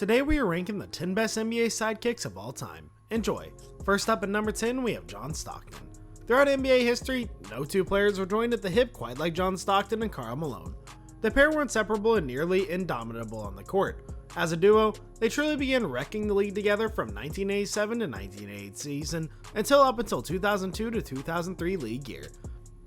Today we are ranking the 10 best NBA sidekicks of all time. Enjoy. First up at number 10, we have John Stockton. Throughout NBA history, no two players were joined at the hip quite like John Stockton and Karl Malone. The pair were inseparable and nearly indomitable on the court. As a duo, they truly began wrecking the league together from 1987 to 1988 season until 2002 to 2003 league year.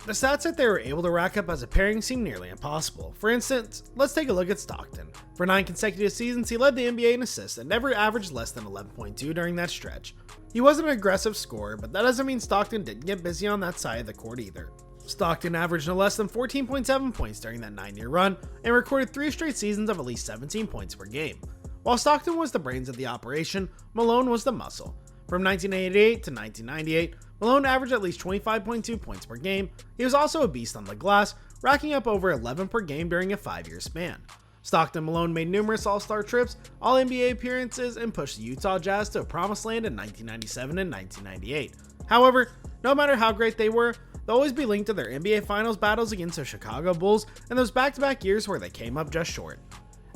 The stats that they were able to rack up as a pairing seem nearly impossible. For instance, let's take a look at Stockton. For 9 consecutive seasons, he led the NBA in assists and never averaged less than 11.2 during that stretch. He wasn't an aggressive scorer, but that doesn't mean Stockton didn't get busy on that side of the court either. Stockton averaged no less than 14.7 points during that 9-year run and recorded 3 straight seasons of at least 17 points per game. While Stockton was the brains of the operation, Malone was the muscle. From 1988 to 1998, Malone averaged at least 25.2 points per game. He was also a beast on the glass, racking up over 11 per game during a 5-year span. Stockton and Malone made numerous All-Star trips, All-NBA appearances, and pushed the Utah Jazz to a promised land in 1997 and 1998. However, no matter how great they were, they'll always be linked to their NBA Finals battles against the Chicago Bulls and those back-to-back years where they came up just short.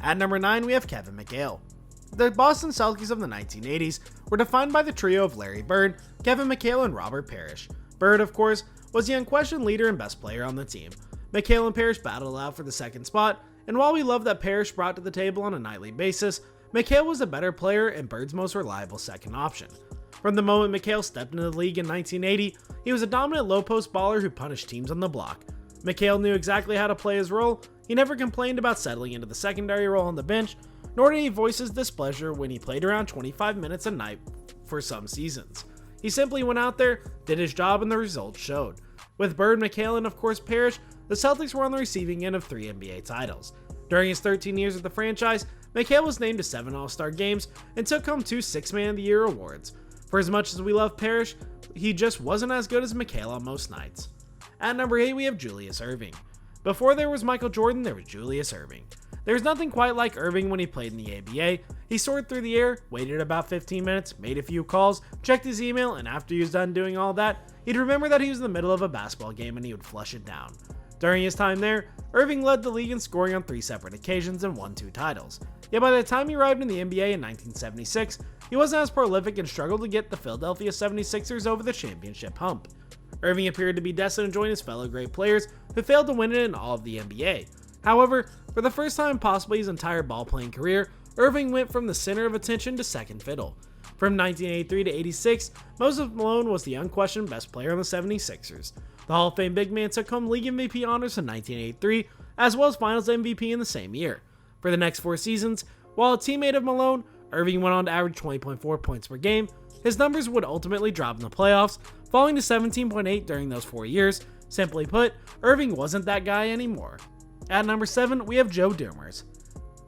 At number 9, we have Kevin McHale. The Boston Celtics of the 1980s were defined by the trio of Larry Bird, Kevin McHale, and Robert Parrish. Bird, of course, was the unquestioned leader and best player on the team. McHale and Parrish battled out for the second spot, and while we love that Parrish brought to the table on a nightly basis, McHale was a better player and Bird's most reliable second option. From the moment McHale stepped into the league in 1980, he was a dominant low-post baller who punished teams on the block. McHale knew exactly how to play his role. He never complained about settling into the secondary role on the bench, nor did he voice his displeasure when he played around 25 minutes a night for some seasons. He simply went out there, did his job, and the results showed. With Bird, McHale, and of course Parrish, the Celtics were on the receiving end of 3 NBA titles. During his 13 years with the franchise, McHale was named to 7 All-Star games and took home 2 Sixth Man of the Year awards. For as much as we love Parrish, he just wasn't as good as McHale on most nights. At number 8, we have Julius Erving. Before there was Michael Jordan, there was Julius Erving. There's nothing quite like Erving when he played in the ABA. He soared through the air, waited about 15 minutes, made a few calls, checked his email, and after he was done doing all that, he'd remember that he was in the middle of a basketball game and he would flush it down. During his time there, Erving led the league in scoring on 3 separate occasions and won 2 titles. Yet by the time he arrived in the NBA in 1976, he wasn't as prolific and struggled to get the Philadelphia 76ers over the championship hump. Erving appeared to be destined to join his fellow great players who failed to win it in all of the NBA. However, for the first time in possibly his entire ball-playing career, Erving went from the center of attention to second fiddle. From 1983 to 86, Moses Malone was the unquestioned best player on the 76ers. The Hall of Fame big man took home league MVP honors in 1983, as well as Finals MVP in the same year. For the next 4 seasons, while a teammate of Malone, Erving went on to average 20.4 points per game. His numbers would ultimately drop in the playoffs, falling to 17.8 during those 4 years. Simply put, Erving wasn't that guy anymore. At number 7, we have Joe Dumars.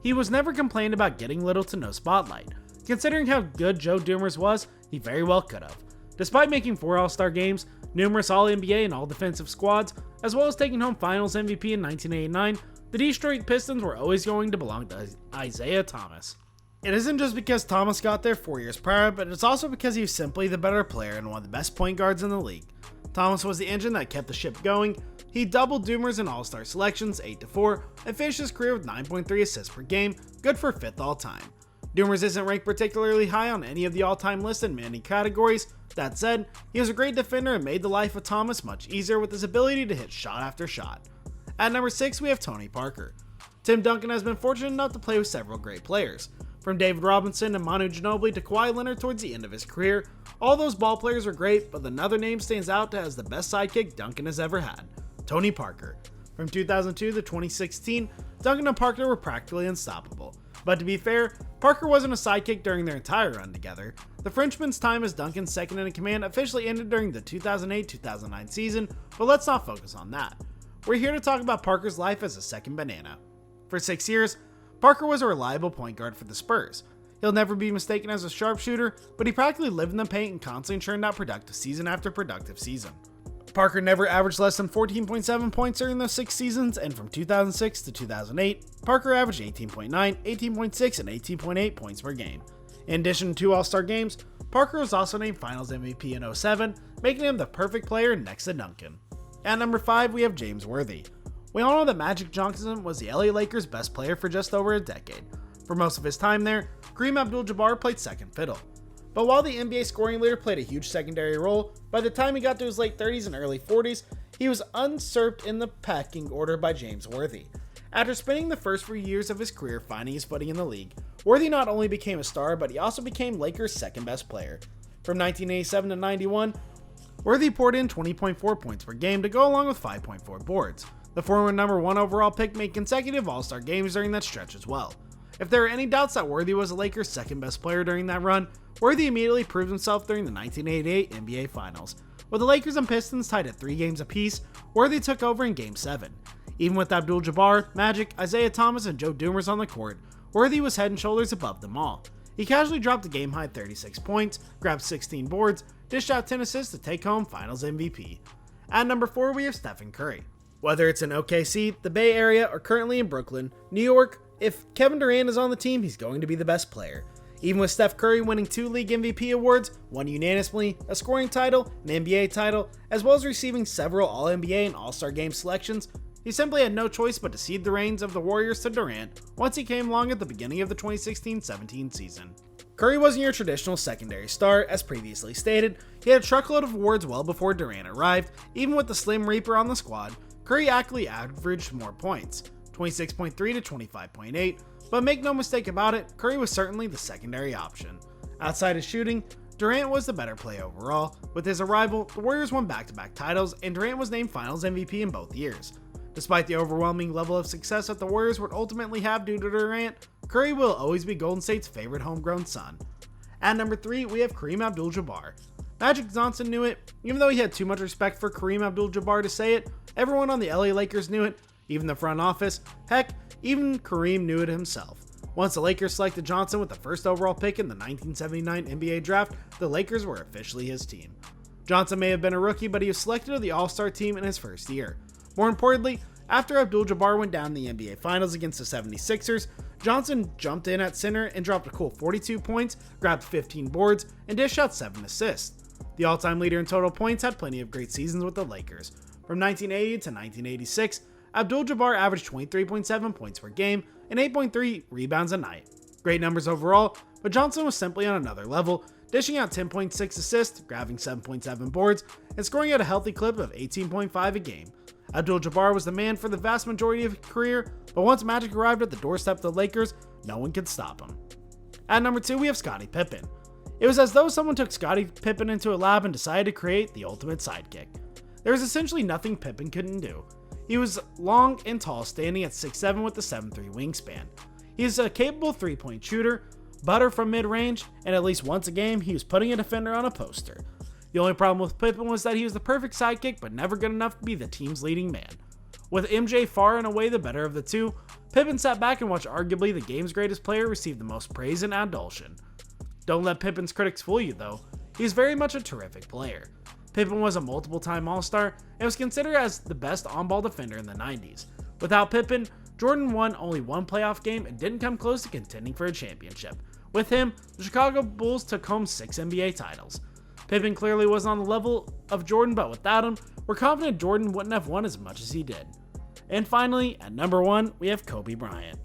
He was never complained about getting little to no spotlight. Considering how good Joe Dumars was, he very well could have. Despite making 4 All-Star games, numerous All-NBA and All-Defensive squads, as well as taking home Finals MVP in 1989, the Detroit Pistons were always going to belong to Isaiah Thomas. It isn't just because Thomas got there 4 years prior, but it's also because he was simply the better player and one of the best point guards in the league. Thomas was the engine that kept the ship going. He doubled Dumars in All-Star selections 8-4 and finished his career with 9.3 assists per game, good for 5th all-time. Dumars isn't ranked particularly high on any of the all-time lists in many categories. That said, he was a great defender and made the life of Thomas much easier with his ability to hit shot after shot. At number 6, we have Tony Parker. Tim Duncan has been fortunate enough to play with several great players. From David Robinson and Manu Ginobili to Kawhi Leonard towards the end of his career, all those ball players are great, but another name stands out as the best sidekick Duncan has ever had, Tony Parker. From 2002 to 2016, Duncan and Parker were practically unstoppable. But to be fair, Parker wasn't a sidekick during their entire run together. The Frenchman's time as Duncan's second in command officially ended during the 2008-2009 season, but let's not focus on that. We're here to talk about Parker's life as a second banana. For 6 years, Parker was a reliable point guard for the Spurs. He'll never be mistaken as a sharpshooter, but he practically lived in the paint and constantly churned out productive season after productive season. Parker never averaged less than 14.7 points during those 6 seasons, and from 2006 to 2008, Parker averaged 18.9, 18.6, and 18.8 points per game. In addition to 2 All-Star games, Parker was also named Finals MVP in 2007, making him the perfect player next to Duncan. At number 5, we have James Worthy. We all know that Magic Johnson was the LA Lakers' best player for just over a decade. For most of his time there, Kareem Abdul-Jabbar played second fiddle. But while the NBA scoring leader played a huge secondary role, by the time he got to his late 30s and early 40s, he was usurped in the pecking order by James Worthy. After spending the first few years of his career finding his footing in the league, Worthy not only became a star, but he also became Lakers' second best player. From 1987 to 91, Worthy poured in 20.4 points per game to go along with 5.4 boards. The former number 1 overall pick made consecutive All-Star games during that stretch as well. If there are any doubts that Worthy was the Lakers' second best player during that run, Worthy immediately proved himself during the 1988 NBA Finals. With the Lakers and Pistons tied at 3 games apiece, Worthy took over in Game 7. Even with Abdul-Jabbar, Magic, Isaiah Thomas, and Joe Dumars on the court, Worthy was head and shoulders above them all. He casually dropped a game-high 36 points, grabbed 16 boards, dished out 10 assists to take home Finals MVP. At number 4, we have Stephen Curry. Whether it's in OKC, the Bay Area, or currently in Brooklyn, New York, if Kevin Durant is on the team, he's going to be the best player. Even with Steph Curry winning 2 league MVP awards, one unanimously, a scoring title, an NBA title, as well as receiving several All-NBA and All-Star Game selections, he simply had no choice but to cede the reins of the Warriors to Durant once he came along at the beginning of the 2016-17 season. Curry wasn't your traditional secondary star, as previously stated. He had a truckload of awards well before Durant arrived. Even with the Slim Reaper on the squad, Curry actually averaged more points, 26.3 to 25.8, but make no mistake about it, Curry was certainly the secondary option. Outside of shooting, Durant was the better play overall. With his arrival, the Warriors won back-to-back titles, and Durant was named Finals MVP in both years. Despite the overwhelming level of success that the Warriors would ultimately have due to Durant, Curry will always be Golden State's favorite homegrown son. At number 3, we have Kareem Abdul-Jabbar. Magic Johnson knew it. Even though he had too much respect for Kareem Abdul-Jabbar to say it, everyone on the LA Lakers knew it, even the front office. Heck, even Kareem knew it himself. Once the Lakers selected Johnson with the first overall pick in the 1979 NBA draft, the Lakers were officially his team. Johnson may have been a rookie, but he was selected to the All-Star team in his first year. More importantly, after Abdul-Jabbar went down in the NBA Finals against the 76ers, Johnson jumped in at center and dropped a cool 42 points, grabbed 15 boards, and dished out 7 assists. The all-time leader in total points had plenty of great seasons with the Lakers. From 1980 to 1986, Abdul-Jabbar averaged 23.7 points per game and 8.3 rebounds a night. Great numbers overall, but Johnson was simply on another level, dishing out 10.6 assists, grabbing 7.7 boards, and scoring at a healthy clip of 18.5 a game. Abdul-Jabbar was the man for the vast majority of his career, but once Magic arrived at the doorstep of the Lakers, no one could stop him. At number 2, we have Scottie Pippen. It was as though someone took Scottie Pippen into a lab and decided to create the ultimate sidekick. There was essentially nothing Pippen couldn't do. He was long and tall, standing at 6'7" with a 7'3" wingspan. He is a capable 3-point shooter, butter from mid-range, and at least once a game, he was putting a defender on a poster. The only problem with Pippen was that he was the perfect sidekick, but never good enough to be the team's leading man. With MJ far and away the better of the two, Pippen sat back and watched arguably the game's greatest player receive the most praise and adulation. Don't let Pippen's critics fool you though, he's very much a terrific player. Pippen was a multiple-time All-Star and was considered as the best on-ball defender in the 90s. Without Pippen, Jordan won only one playoff game and didn't come close to contending for a championship. With him, the Chicago Bulls took home 6 NBA titles. Pippen clearly wasn't on the level of Jordan, but without him, we're confident Jordan wouldn't have won as much as he did. And finally, at number 1, we have Kobe Bryant.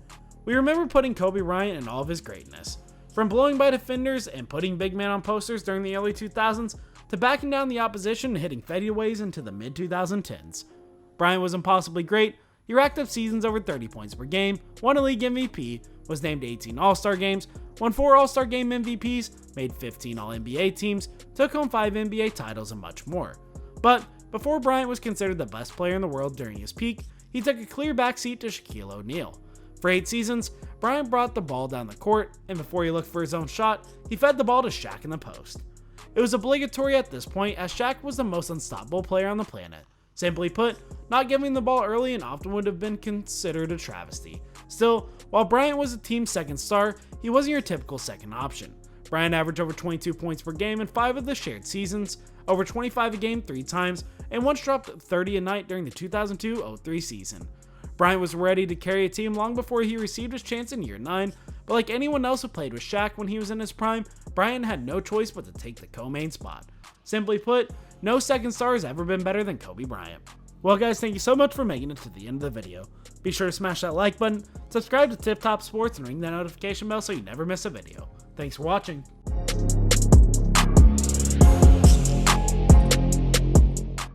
We remember putting Kobe Bryant in all of his greatness. From blowing by defenders and putting big men on posters during the early 2000s, to backing down the opposition and hitting fadeaways into the mid-2010s. Bryant was impossibly great. He racked up seasons over 30 points per game, won a league MVP, was named 18 All-Star games, won 4 All-Star game MVPs, made 15 All-NBA teams, took home 5 NBA titles, and much more. But before Bryant was considered the best player in the world during his peak, he took a clear backseat to Shaquille O'Neal. For 8 seasons, Bryant brought the ball down the court, and before he looked for his own shot, he fed the ball to Shaq in the post. It was obligatory at this point, as Shaq was the most unstoppable player on the planet. Simply put, not giving the ball early and often would have been considered a travesty. Still, while Bryant was the team's second star, he wasn't your typical second option. Bryant averaged over 22 points per game in 5 of the shared seasons, over 25 a game 3 times, and once dropped 30 a night during the 2002-03 season. Bryant was ready to carry a team long before he received his chance in year 9, but like anyone else who played with Shaq when he was in his prime, Bryant had no choice but to take the co-main spot. Simply put, no second star has ever been better than Kobe Bryant. Well guys, thank you so much for making it to the end of the video. Be sure to smash that like button, subscribe to Tip Top Sports, and ring that notification bell so you never miss a video. Thanks for watching.